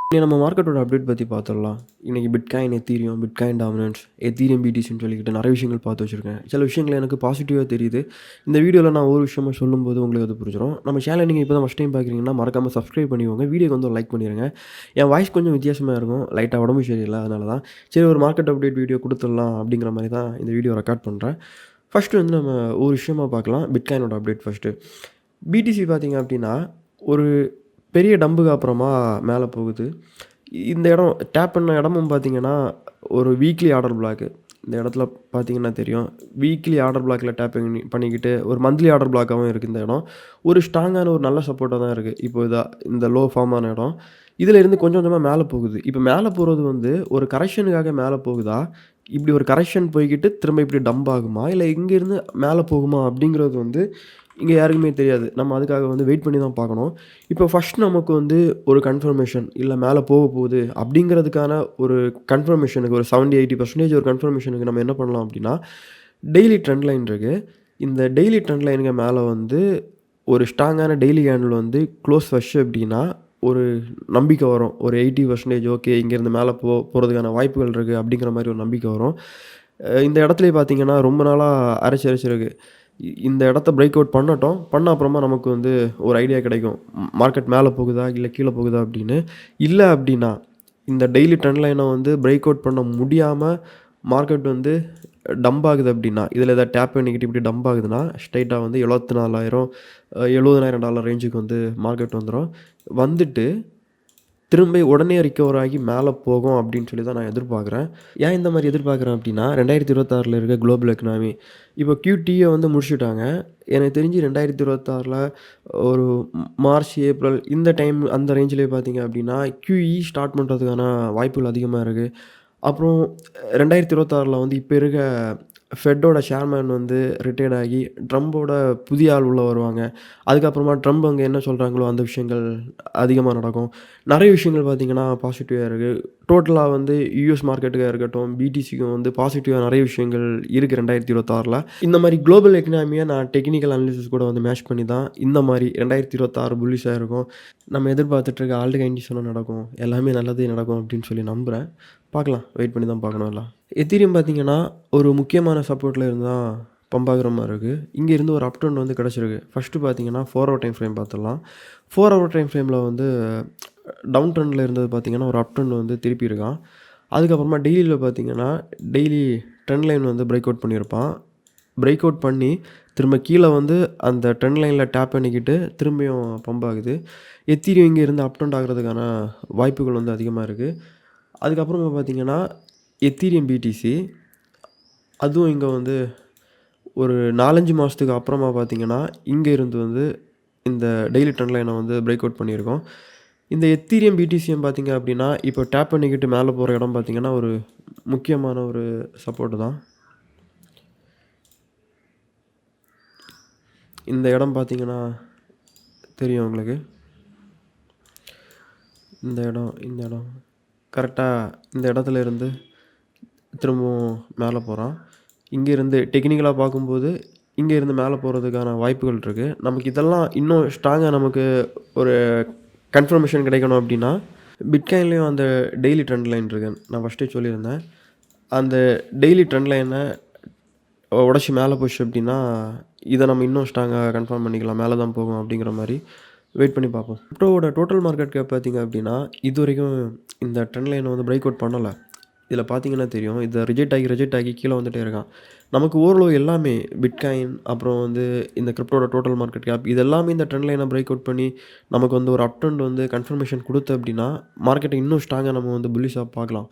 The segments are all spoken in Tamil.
இன்னைக்கு நம்ம மார்க்கெட்டோட அப்டேட் பத்தி பார்த்துடலாம். இன்னைக்கு bitcoin, ethereum, bitcoin dominance, ethereum பிடிசின்னு சொல்லிக்கிட்டு நெறைய விஷயங்கள் பார்த்து வச்சிருக்கேன். சில விஷயங்கள் எனக்கு பாசிட்டிவா தெரியுது. இந்த வீடியோல நான் ஒரு விஷயமா சொல்லும்போது உங்களுக்கு அது புரிஞ்சிரும். நம்ம சேனல நீங்க இப்போ தான் ஃபர்ஸ்ட் டைம் பார்க்குறீங்கன்னா, மறக்காம சப்ஸ்கிரைப் பண்ணிக்கோங்க. வீடியோக்கு வந்து ஒரு லைக் பண்ணிருங்க. என் வாய்ஸ் கொஞ்சம் வித்தியாசமா இருக்கும். லைட்டா உடம்பு சரியில்ல. அதனால தான். சரி ஒரு மார்க்கெட் அப்டேட் வீடியோ குடுத்துடலாம் அப்படிங்கிற மாரி தான் இந்த வீடியோ ரெக்கார்ட் பண்றேன். ஃபர்ஸ்ட்டு வந்து நம்ம ஒரு விஷயமா பார்க்கலாம். பிட்காயினோட அப்டேட் ஃபர்ஸ்ட்டு. பிடிசி பார்த்தீங்க அப்படின்னா, ஒரு பெரிய டம்புக்கு அப்புறமா மேல போகுது. இந்த இடம் டேப் பண்ண இடமும் பார்த்தீங்கன்னா, ஒரு வீக்லி ஆர்டர் பிளாக்கு. இந்த இடத்துல பார்த்தீங்கன்னா தெரியும். வீக்லி ஆர்டர் பிளாக்ல டேப் பண்ணிக்கிட்டு ஒரு மந்த்லி ஆர்டர் பிளாக்காவும் இருக்கு இந்த இடம். ஒரு ஸ்ட்ராங்கான ஒரு நல்ல சப்போர்ட்டா தான் இருக்கு. இப்போ இந்த லோ ஃபார்ம் ஆன இடம். இதுல இருந்து கொஞ்சம் கொஞ்சமா மேல போகுது. இப்ப மேல போறது வந்து ஒரு கரெக்ஷனுக்காக மேல போகுதா? இப்படி ஒரு கரெக்ஷன் போய்க்கிட்டு திரும்ப இப்படி டம்ப் ஆகுமா? இல்ல இங்கேருந்து மேல போகுமா? அப்படிங்கிறது வந்து இங்க யாருக்குமே தெரியாது. நம்ம அதுக்காக வந்து வெயிட் பண்ணி தான் பார்க்கணும். இப்போ ஃபர்ஸ்ட் நமக்கு வந்து ஒரு கன்ஃபர்மேஷன் இல்ல மேல போகுது அப்படிங்கிறதுக்கான ஒரு கன்ஃபர்மேஷனுக்கு ஒரு 70, 80% ஒரு கன்ஃபர்மேஷனுக்கு நம்ம என்ன பண்ணலாம் அப்படின்னா, டெய்லி ட்ரெண்ட் லைன் இருக்கு. இந்த டெய்லி ட்ரெண்ட் லைனுக்கு மேல வந்து ஒரு ஸ்ட்ராங்கான டெய்லி கேண்டில் வந்து க்ளோஸ் வச்சு அப்படின்னா, ஒரு நம்பிக்கை வரும். ஒரு 80% ஓகே இங்கேருந்து மேல போறதுக்கான வாய்ப்புகள் இருக்கு அப்படிங்கிற மாரி ஒரு நம்பிக்கை வரும். இந்த இடத்துலயே பார்த்தீங்கன்னா, ரொம்ப நாளா அரைச்சு அரைச்சிருக்கு. இந்த இடத்த பிரேக் அவுட் பண்ணட்டும். பண்ண அப்புறமா நமக்கு வந்து ஒரு ஐடியா கிடைக்கும். மார்க்கெட் மேல போகுதா? இல்ல கீழ போகுதா? அப்படின்னு. இல்ல அப்படின்னா, இந்த டெய்லி ட்ரெண்ட் லைன வந்து பிரேக் அவுட் பண்ண முடியாம மார்க்கெட் வந்து டம்ப் ஆகுது அப்படின்னா, இதில ஏதாவது டேப் பண்ணிக்கிட்டு இப்படி டம்ப் ஆகுதுன்னா, ஸ்ட்ரெய்ட்டா வந்து 74,000 $70,000 ரேஞ்சுக்கு வந்து மார்க்கெட் வந்துரும். வந்துட்டு திரும்ப உடனே ரிகவர் ஆகி மேல போகும் அப்படின்னு சொல்லி தான் நான் எதிர்பார்க்குறேன். ஏன் இந்த மாரி எதிர்பார்க்குறேன் அப்படின்னா, 2026ல இருக்க குளோபல் எக்கனாமி இப்போ QTய வந்து முடிச்சுட்டாங்க. எனக்கு தெரிஞ்சு 2026ல ஒரு மார்ச், ஏப்ரல் இந்த டைம் அந்த ரேஞ்சிலே பார்த்தீங்க அப்படின்னா, QE ஸ்டார்ட் பண்றதுக்கான வாய்ப்புகள் அதிகமா இருக்கு. அப்புறம் 2026ல வந்து இப்ப இருக்க ஃபெட்டோட சேர்மேன் வந்து ரிட்டயர்ட் ஆகி, ட்ரம்போட புதிய ஆள் உள்ள வருவாங்க. அதுக்கப்புறமா ட்ரம்ப் அங்க என்ன சொல்றாங்களோ, அந்த விஷயங்கள் அதிகமா நடக்கும். நெறைய விஷயங்கள் பார்த்தீங்கன்னா, பாசிட்டிவா இருக்கு. டோட்டலா வந்து யுஎஸ் மார்க்கெட்டுக்கா இருக்கட்டும், பிடிசிக்கும் வந்து பாசிட்டிவா நெறைய விஷயங்கள் இருக்கு 2026ல. இந்த மாரி குளோபல் எக்கனாமிய நான் டெக்னிக்கல் அனாலிசிஸ் கூட வந்து மேட்ச் பண்ணி தான் இந்த மாரி 2026 புல்லிஷா இருக்கும். நம்ம எதிர்பார்த்துட்டு இருக்க ஆல்ட் கண்டிஷனும் நடக்கும். எல்லாமே நல்லதே நடக்கும் அப்படின்னு சொல்லி நம்புறேன். பார்க்கலாம். வெயிட் பண்ணி தான் பார்க்கணும் எல்லாம். எத்தீரியம் பார்த்தீங்கன்னா, ஒரு முக்கியமான சப்போர்ட்ல இருந்து தான் பம்ப் ஆகுற மாரி இருக்கு. இங்க இருந்து ஒரு அப் ட்ரெண்ட் வந்து கிடைச்சிருக்கு. ஃபர்ஸ்ட்டு பார்த்தீங்கன்னா, 4 ஹவர் டைம் ஃப்ரேம் பார்த்துடலாம். 4 ஹவர் டைம் ஃப்ரேம்ல வந்து டவுன் ட்ரெண்ட்ல இருந்தது பார்த்தீங்கன்னா, ஒரு அப் ட்ரெண்ட் வந்து திருப்பி இருக்கான். அதுக்கப்புறமா டெய்லில பார்த்தீங்கன்னா, டெய்லி ட்ரெண்ட் லைன் வந்து பிரேக் அவுட் பண்ணியிருப்பான். பிரேக் அவுட் பண்ணி, திரும்ப கீழ வந்து அந்த ட்ரெண்ட் லைன்ல டேப் பண்ணிக்கிட்டு, திரும்பியும் பம்ப் ஆகுது. எத்தீரியம் இங்க இருந்து அப் ட்ரெண்ட் ஆகுறதுக்கான வாய்ப்புகள் வந்து அதிகமா இருக்கு. அதுக்கப்புறமா பார்த்தீங்கன்னா, எத்தீரியம் பிடிசி அதுவும் இங்க வந்து ஒரு 4, 5 மாசத்துக்கு அப்புறமா பார்த்தீங்கன்னா, இங்க இருந்து வந்து இந்த டெய்லி ட்ரெண்ட் லைன வந்து பிரேக் அவுட் பண்ணியிருக்கோம். இந்த எத்தீரியம் பிடிசியும் பார்த்தீங்க அப்படின்னா, இப்போ டேப் பண்ணிக்கிட்டு மேல போற இடம் பார்த்தீங்கன்னா, ஒரு முக்கியமான ஒரு சப்போர்ட் தான். இந்த இடம் பார்த்தீங்கன்னா தெரியும் உங்களுக்கு. இந்த இடம் கரெக்ட்டா இந்த இடத்துல இருந்து திரும்பவும் மேல போறான். இங்க இருந்து டெக்னிக்கலா பார்க்கும்போது, இங்க இருந்து மேல போறதுக்கான வாய்ப்புகள் இருக்கு. நமக்கு இதெல்லாம் இன்னும் ஸ்ட்ராங்கா நமக்கு ஒரு கன்ஃபர்மேஷன் கிடைக்கணும் அப்படின்னா, பிட்காயின்லயும் அந்த டெய்லி ட்ரெண்ட் லைன் இருக்கு. நான் ஃபர்ஸ்ட்டே சொல்லியிருந்தேன். அந்த டெய்லி ட்ரெண்ட் லைன உடைச்சு மேல போச்சு அப்படின்னா, இத நம்ம இன்னும் ஸ்ட்ராங்கா கன்ஃபார்ம் பண்ணிக்கலாம். மேல தான் போகும் அப்படிங்கிற மாரி வெயிட் பண்ணி பார்ப்போம். கிரிப்டோவோட டோட்டல் மார்க்கெட் கேப் பார்த்தீங்க அப்படின்னா, இதுவரைக்கும் இந்த ட்ரெண்ட் லைன வந்து பிரேக் அவுட் பண்ணல. இதில பார்த்தீங்கன்னா தெரியும். இத ரிஜெக்ட் ஆகி கீழ வந்துட்டே இருக்கான். நமக்கு ஓரளவு எல்லாமே பிட்காயின், அப்புறம் வந்து இந்த கிரிப்டோட டோட்டல் மார்க்கெட் கேப் இது எல்லாமே இந்த ட்ரெண்ட் லைன பிரேக் அவுட் பண்ணி, நமக்கு வந்து ஒரு அப் ட்ரெண்ட் வந்து கன்ஃபர்மேஷன் குடுத்து அப்படின்னா, மார்க்கெட்ட இன்னும் ஸ்ட்ராங்கா நம்ம வந்து புல்லிஷா பார்க்கலாம்.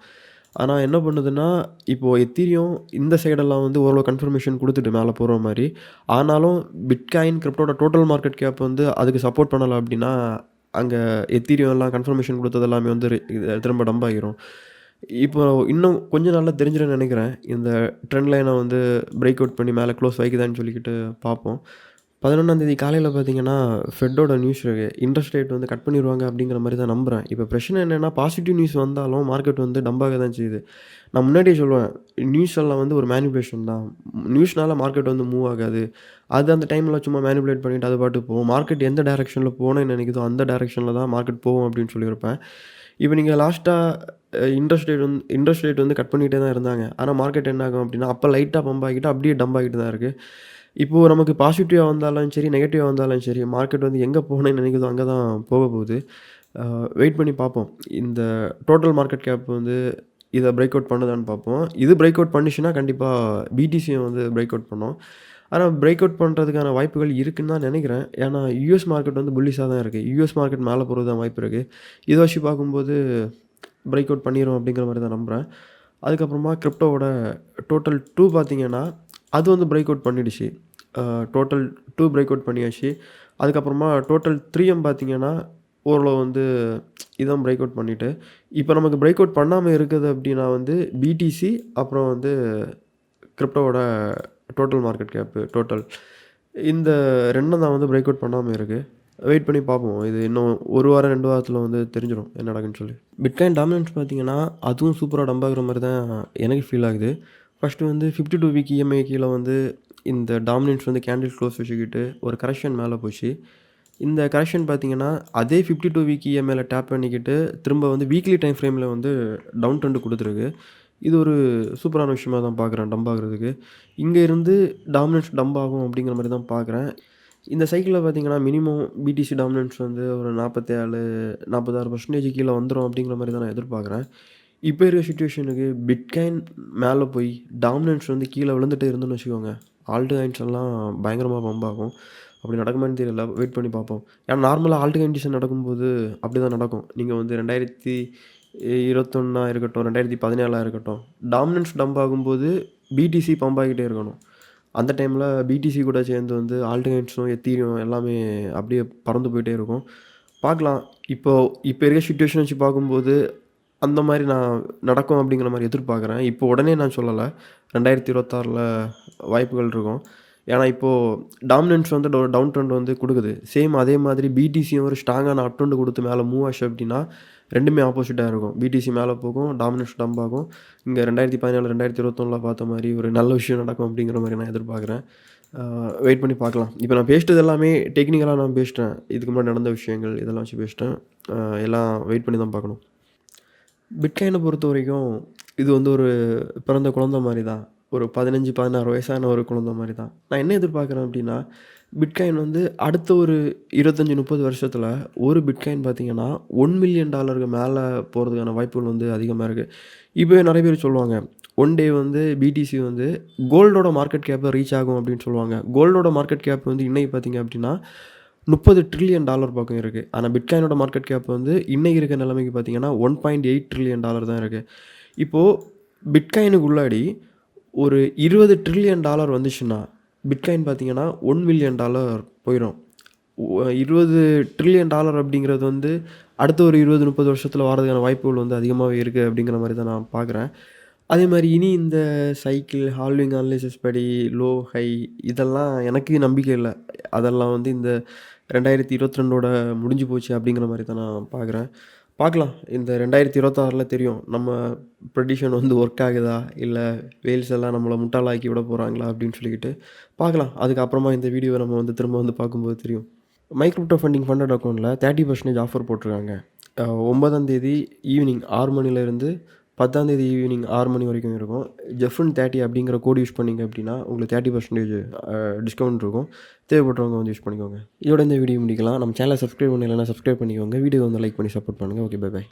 ஆனா என்ன பண்ணுதுன்னா, இப்போ எத்தீரியம் இந்த சைடெல்லாம் வந்து ஓரளவு கன்ஃபர்மேஷன் குடுத்துட்டு மேல போற மாரி. ஆனாலும் பிட்காயின், கிரிப்டோட டோட்டல் மார்க்கெட் கேப் வந்து அதுக்கு சப்போர்ட் பண்ணல அப்படின்னா, அங்க எத்தீரியம் எல்லாம் கன்ஃபர்மேஷன் குடுத்தது எல்லாமே வந்து திரும்ப டம்ப் ஆகிரும். இப்போ இன்னும் கொஞ்ச நாள்ல தெரிஞ்சிரும்னு நெனைக்கிறேன். இந்த ட்ரெண்ட் லைன வந்து பிரேக் அவுட் பண்ணி மேல க்ளோஸ் வைக்குதான்னு சொல்லிக்கிட்டு பார்ப்போம். 11ஆந்தேதி காலையில பார்த்தீங்கன்னா, ஃபெட்டோட நியூஸ் இருக்கு. இன்ட்ரெஸ்ட் ரேட் வந்து கட் பண்ணிருவாங்க அப்படிங்கிற மாரி தான் நம்புறேன். இப்ப பிரச்சனை என்னன்னா, பாசிட்டிவ் நியூஸ் வந்தாலும் மார்க்கெட் வந்து டம்ப் ஆக தான் செய்யுது. நான் முன்னாடியே சொல்லுவேன், நியூஸ் எல்லாம் வந்து ஒரு மேனிபுலேஷன் தான். நியூஸ்னால மார்க்கெட் வந்து மூவ் ஆகாது. அது அந்த டைம்ல சும்மா மேனிபுலேட் பண்ணிட்டு அது பாட்டுக்கு போகும். மார்க்கெட் எந்த டைரக்ஷன்ல போணும்னு நினைக்குதோ, அந்த டைரக்ஷன்ல தான் மார்க்கெட் போகும் அப்படின்னு சொல்லியிருப்பேன். இப்ப நீங்க லாஸ்ட்டா இன்ட்ரெஸ்ட் ரேட் வந்து கட் பண்ணிட்டே தான் இருந்தாங்க. ஆனா மார்க்கெட் என்ன ஆகும் அப்படின்னா, அப்ப லைட்டா பம்ப் ஆகிட்டு அப்படியே டம்ப் ஆகிட்டு தான் இருக்கு. இப்போ நமக்கு பாசிட்டிவா வந்தாலும் சரி, நெகட்டிவா வந்தாலும் சரி, மார்க்கெட் வந்து எங்க போணும்னு நினைக்குதோ அங்க தான் போகப்போகுது. வெயிட் பண்ணி பார்ப்போம். இந்த டோட்டல் மார்க்கெட் கேப் வந்து இத பிரேக் அவுட் பண்ணுதான்னு பார்ப்போம். இது பிரேக் அவுட் பண்ணுச்சுன்னா கண்டிப்பா பிடிசியும் வந்து பிரேக் அவுட் பண்ணும். ஆனா பிரேக் அவுட் பண்றதுக்கான வாய்ப்புகள் இருக்குன்னு தான் நெனைக்கிறேன். ஏன்னா யுஎஸ் மார்க்கெட் வந்து புல்லிஷா தான் இருக்கு. யுஎஸ் மார்க்கெட் மேல போறது தான் வாய்ப்பு இருக்கு. இத வச்சு பார்க்கும்போது பிரேக் அவுட் பண்ணிரும் அப்படிங்கிற மாரி தான் நம்புறேன். அதுக்கப்புறமா கிரிப்டோவோட டோட்டல் 2 பார்த்தீங்கன்னா, அது வந்து பிரேக் அவுட் பண்ணிடுச்சு. டோட்டல் 2 பிரேக் அவுட் பண்ணியாச்சு. அதுக்கப்புறமா டோட்டல் 3எம் பார்த்தீங்கன்னா, ஓரளவு வந்து இதான் பிரேக் அவுட் பண்ணிட்டு, இப்போ நமக்கு பிரேக் அவுட் பண்ணாம இருக்குது அப்படின்னா வந்து பிடிசி அப்புறம் வந்து கிரிப்டோவோட டோட்டல் மார்க்கெட் கேப்பு இந்த 2ம் தான் வந்து பிரேக் அவுட் பண்ணாம இருக்கு. வெயிட் பண்ணி பார்ப்போம். இது இன்னும் 1 வாரம் 2 வாரத்தில வந்து தெரிஞ்சிரும் என்ன நடக்குன்னு சொல்லி. பிட்காயின் டாமினன்ஸ் பார்த்தீங்கன்னா, அதுவும் சூப்பரா டம்ப் ஆகுற மாரி தான் எனக்கு ஃபீல் ஆகுது. ஃபர்ஸ்ட்டு வந்து 52 வீக் இஎம்ஐ கீழ வந்து இந்த டாமினன்ஸ் வந்து கேண்டில் க்ளோஸ் வச்சுக்கிட்டு ஒரு கரெக்ஷன் மேல போச்சு. இந்த கரெக்ஷன் பார்த்தீங்கன்னா, அதே 52 வீக் இஎம்ஐல டேப் பண்ணிக்கிட்டு திரும்ப வந்து வீக்லி டைம் ஃப்ரேம்ல வந்து டவுன் ட்ரெண்ட் குடுத்துருக்கு. இது ஒரு சூப்பரான விஷயமா தான் பார்க்குறேன் டம்ப் ஆகுறதுக்கு. இங்க இருந்து டாமினன்ஸ் டம்ப் ஆகும் அப்படிங்கிற மாரி தான் பார்க்குறேன். இந்த சைக்கிள்ல பார்த்தீங்கன்னா, மினிமம் பிடிசி டாமினன்ஸ் வந்து ஒரு 47, 46% கீழ வந்துரும் அப்படிங்கிற மாரி தான் நான் எதிர்பார்க்குறேன். இப்ப இருக்க சிச்சுவேஷனுக்கு பிட்காயின் மேல போய் டாமினன்ஸ் வந்து கீழ விழுந்துட்டே இருந்தோம்னு வச்சுக்கோங்க, ஆல்ட் காயின்ஸ் எல்லாம் பயங்கரமா பம்ப் ஆகும். அப்படி நடக்குமான்னு தெரியல. வெயிட் பண்ணி பார்ப்போம். ஏன்னா நார்மலா ஆல்ட் கண்டிஷன் நடக்கும்போது அப்படிதான் நடக்கும். நீங்க வந்து 2021 இருக்கட்டும், 2017 இருக்கட்டும், டாமினன்ஸ் டம்ப் ஆகும்போது பிடிசி பம்ப் ஆகிட்டே இருக்கணும். அந்த டைம்ல பிடிசி கூட சேர்ந்து வந்து ஆல்ட் காயின்ஸும், எத்தீரியம் எல்லாமே அப்படியே பறந்து போயிட்டே இருக்கும். பார்க்கலாம். இப்போ இருக்க சிச்சுவேஷன் வச்சு பார்க்கும்போது, அந்த மாரி நான் நடக்கும் அப்படிங்கிற மாரி எதிர்பார்க்குறேன். இப்போ உடனே நான் சொல்லல. 2026ல வாய்ப்புகள் இருக்கும். ஏன்னா இப்போ டாமினன்ஸ் வந்து டவுன் ட்ரெண்ட் வந்து குடுக்குது. சேம் அதே மாதிரி பிடிசியும் ஒரு ஸ்ட்ராங்கான அப் ட்ரெண்ட் குடுத்து மேல மூவ் ஆச்சு அப்படின்னா, 2மே ஆப்போசிட்டா இருக்கும். பிடிசி மேல போகும், டாமினன்ஸ் டம்ப் ஆகும். இங்க 2017, 2021ல பார்த்த மாரி ஒரு நல்ல விஷயம் நடக்கும் அப்படிங்கிற மாரி நான் எதிர்பார்க்குறேன். வெயிட் பண்ணி பார்க்கலாம். இப்போ நான் பேசிட்டது எல்லாமே டெக்னிக்கலா நான் பேசிட்டேன். இதுக்கு முன்னாடி நடந்த விஷயங்கள் இதெல்லாம் வச்சு பேசிட்டேன். எல்லாம் வெயிட் பண்ணி தான் பார்க்கணும். பிட்காயின பொறுத்தவரைக்கும், இது வந்து ஒரு பிறந்த குழந்தை மாரி தான். ஒரு 15, 16 வயசான ஒரு குழந்தை மாரி தான். நான் என்ன எதிர்பார்க்குறேன் அப்டின்னா, பிட்காயின் வந்து அடுத்த ஒரு 25, 30 வருஷத்துல ஒரு பிட்காயின் பார்த்தீங்கன்னா, $1,000,000 மேல போறதுக்கான வாய்ப்புகள் வந்து அதிகமா இருக்கு. இப்பவே நெறைய பேர் சொல்லுவாங்க. ஒன் டே வந்து பிடிசி வந்து கோல்டோட மார்க்கெட் கேப்ப ரீச் ஆகும் அப்டின்னு சொல்லுவாங்க. கோல்டோட மார்க்கெட் கேப் வந்து இன்னைக்கு பார்த்தீங்க அப்டின்னா, $30,000,000,000,000 பக்கம் இருக்கு. ஆனா பிட்காயினோட மார்க்கெட் கேப் வந்து இன்னைக்கு இருக்க நிலைமைக்கு பார்த்தீங்கன்னா, $1.8 ட்ரில்லியன் தான் இருக்கு. இப்போ பிட்காயினுக்கு உள்ளாடி ஒரு $20,000,000,000 வந்துச்சுன்னா, பிட்காயின் பார்த்தீங்கன்னா, $1,000,000 போயிரும். $20,000,000,000 அப்படிங்கிறது வந்து அடுத்த ஒரு 20, 30 வருஷத்துல வாரதுக்கான வாய்ப்புகள் வந்து அதிகமாவே இருக்கு அப்படிங்கிற மாரி தான் நான் பார்க்குறேன். அதே மாரி இனி இந்த சைக்கிள், ஹால்விங் அனலைசிஸ் படி லோ, ஹை இதெல்லாம் எனக்கு நம்பிக்கை இல்ல. அதெல்லாம் வந்து இந்த 2022ஓட முடிஞ்சு போச்சு அப்படிங்கிற மாரி தான் நான் பார்க்குறேன். பார்க்கலாம். இந்த 2026ல தெரியும். நம்ம ப்ரெடிக்ஷன் வந்து ஒர்க் ஆகுதா? இல்ல வேல்ஸ் எல்லாம் நம்மள முட்டாளாக்கி விட போறாங்களா? அப்படின்னு சொல்லிக்கிட்டு பார்க்கலாம். அதுக்கப்புறமா இந்த வீடியோவ நம்ம வந்து திரும்ப வந்து பார்க்கும்போது தெரியும். மைக்ரோக்ரிப்டோ ஃபண்டிங் ஃபண்டட் அக்கவுண்ட்ல 30% ஆஃபர் போட்டிருக்காங்க. 9ஆம் தேதி ஈவினிங் 6 மணிலேருந்து 10ஆம் தேதி ஈவினிங் 6 மணி வரைக்கும் இருக்கும். ஜெஃப்ரின்30 அப்படிங்கிற கோட் யூஸ் பண்ணீங்க அப்படின்னா, உங்களுக்கு 30% டிஸ்கவுண்ட் இருக்கும். தேவைப்படுறவங்க வந்து யூஸ் பண்ணிக்கோங்க. இதோட இந்த வீடியோ முடிக்கலாம். நம்ம சேனலை சப்ஸ்கிரைப் பண்ணலைன்னா சப்ஸ்கிரைப் பண்ணிக்கோங்க. வீடியோ வந்து லைக் பண்ணி சப்போர்ட் பண்ணுங்கள். Okay, by.